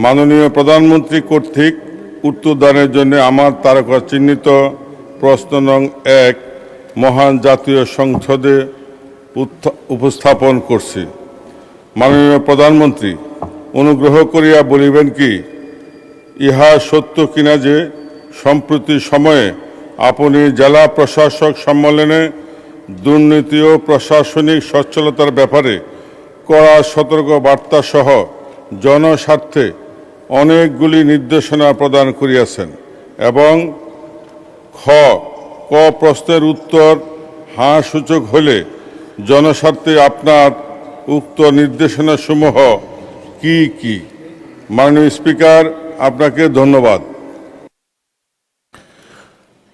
মাননীয় প্রধানমন্ত্রী কর্তৃক উত্তরদানের জন্য আমার তারকা চিহ্নিত প্রশ্ন নং 1 মহান জাতীয় সংসদে উপস্থাপন করছি। মাননীয় প্রধানমন্ত্রী, অনুগ্রহ করিয়া বলিবেন কি, ইহা সত্য কিনা যে সম্প্রতি সময়ে আপনি জেলা প্রশাসক সম্মেলনে দুর্নীতি ও প্রশাসনিক সচ্ছলতার ব্যাপারে কড়া সতর্ক বার্তা সহ জনস্বার্থে অনেকগুলি নির্দেশনা প্রদান করিয়াছেন এবং ক প্রশ্নের উত্তর হাঁ সূচক হলে জনস্বার্থে আপনার উক্ত নির্দেশনাসমূহ কি কি? মাননীয় স্পিকার, আপনাকে ধন্যবাদ।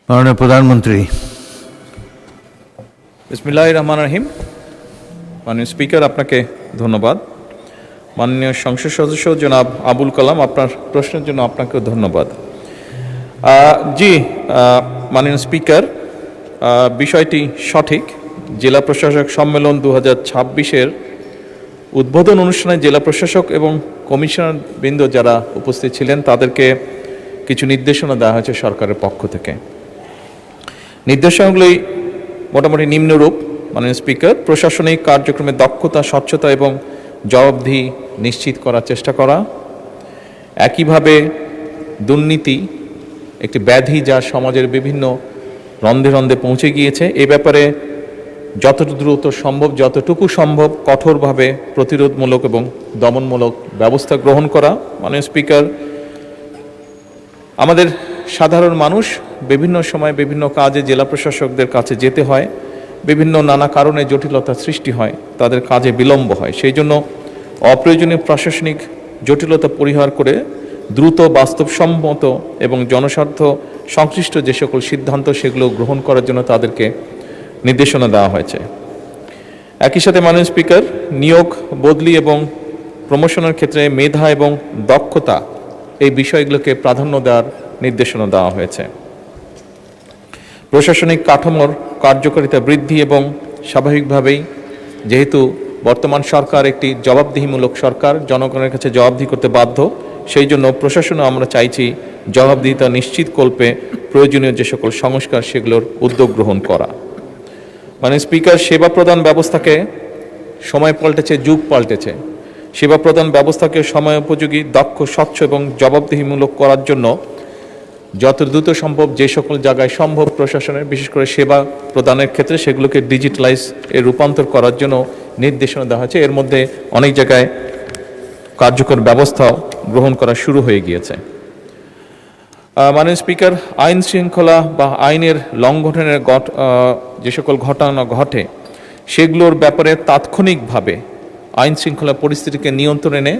মাননীয় প্রধানমন্ত্রী। বিসমিল্লাহির রহমানির রহিম। মাননীয় স্পিকার, আপনাকে ধন্যবাদ। মাননীয় সংসদ সদস্য জনাব আবুল কালাম, আপনার প্রশ্নের জন্য আপনাকেও ধন্যবাদ। মাননীয় স্পিকার, বিষয়টি সঠিক। জেলা প্রশাসক সম্মেলন 2026-এর উদ্বোধন অনুষ্ঠানে জেলা প্রশাসক এবং কমিশনার বৃন্দ যারা উপস্থিত ছিলেন তাদেরকে কিছু নির্দেশনা দেওয়া হয়েছে সরকারের পক্ষ থেকে। নির্দেশনাগুলি মোটামুটি নিম্নরূপ। মাননীয় স্পিকার, প্রশাসনিক কার্যক্রমে দক্ষতা, স্বচ্ছতা এবং জবাবদিহি নিশ্চিত করার চেষ্টা করা। একইভাবে দুর্নীতি একটি ব্যাধি যা সমাজের বিভিন্ন রন্ধে রন্ধে পৌঁছে গিয়েছে, এ ব্যাপারে যতটুকু দ্রুত সম্ভব, যতটুকু সম্ভব কঠোরভাবে প্রতিরোধমূলক এবং দমনমূলক ব্যবস্থা গ্রহণ করা। মাননীয় স্পিকার, আমাদের সাধারণ মানুষ বিভিন্ন সময় বিভিন্ন কাজে জেলা প্রশাসকদের কাছে যেতে হয়, বিভিন্ন নানা কারণে জটিলতা সৃষ্টি হয়, তাদের কাজে বিলম্ব হয়। সেই জন্য অপ্রয়োজনীয় প্রশাসনিক জটিলতা পরিহার করে দ্রুত, বাস্তবসম্মত এবং জনস্বার্থ সংশ্লিষ্ট যে সকল সিদ্ধান্ত সেগুলো গ্রহণ করার জন্য তাদেরকে নির্দেশনা দেওয়া হয়েছে। একই সাথে মাননীয় স্পিকার, নিয়োগ, বদলি এবং প্রমোশনের ক্ষেত্রে মেধা এবং দক্ষতা এই বিষয়গুলোকে প্রাধান্য দেওয়ার নির্দেশনা দেওয়া হয়েছে। প্রশাসনিক কাঠামোর কার্যকারিতা বৃদ্ধি এবং স্বাভাবিকভাবেই যেহেতু বর্তমান সরকার একটি জবাবদিহিমূলক সরকার, জনগণের কাছে জবাবদিহি করতে বাধ্য, সেই জন্য প্রশাসনও আমরা চাইছি জবাবদিহিতা নিশ্চিত কল্পে প্রয়োজনীয় যে সকল সংস্কার সেগুলোর উদ্যোগ গ্রহণ করা। মানে স্পিকার, সেবা প্রদান ব্যবস্থাকে সময় পাল্টেছে, যুগ পাল্টেছে। সেবা প্রদান ব্যবস্থাকে সময় উপযোগী, দক্ষ, স্বচ্ছ এবং জবাবদিহিমূলক করার জন্য যত দ্রুত সম্ভব যে সকল জায়গায় সম্ভব প্রশাসনের, বিশেষ করে সেবা প্রদানের ক্ষেত্রে সেগুলোকে ডিজিটালাইজ এর রূপান্তর করার জন্য নির্দেশনা দেওয়া হয়েছে। এর মধ্যে অনেক জায়গায় কার্যকর ব্যবস্থাও গ্রহণ করা শুরু হয়ে গিয়েছে। মাননীয় স্পিকার, আইন শৃঙ্খলা বা আইনের লঙ্ঘনের যে সকল ঘটনা ঘটে সেগুলোর ব্যাপারে তাৎক্ষণিকভাবে আইন শৃঙ্খলা পরিস্থিতিকে নিয়ন্ত্রণে এনে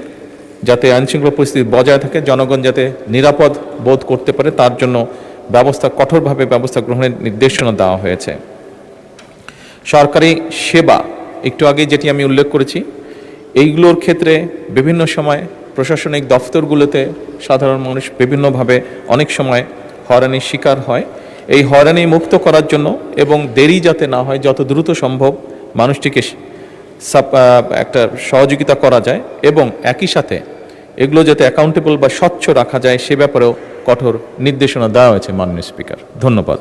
যাতে আইন শৃঙ্খলা পরিস্থিতি বজায় থাকে, জনগণ যাতে নিরাপদ বোধ করতে পারে তার জন্য কঠোরভাবে ব্যবস্থা গ্রহণের নির্দেশনা দেওয়া হয়েছে। সরকারি সেবা, একটু আগে যেটি আমি উল্লেখ করেছি, এইগুলোর ক্ষেত্রে বিভিন্ন সময় প্রশাসনিক দফতরগুলোতে সাধারণ মানুষ বিভিন্নভাবে অনেক সময় হয়রানির শিকার হয়। এই হয়রানি মুক্ত করার জন্য এবং দেরি যাতে না হয়, যত দ্রুত সম্ভব মানুষটিকে একটা সহযোগিতা করা যায় এবং একই সাথে এগুলো যাতে অ্যাকাউন্টেবল বা স্বচ্ছ রাখা যায় সে ব্যাপারেও কঠোর নির্দেশনা দেওয়া হয়েছে। মাননীয় স্পিকার, ধন্যবাদ।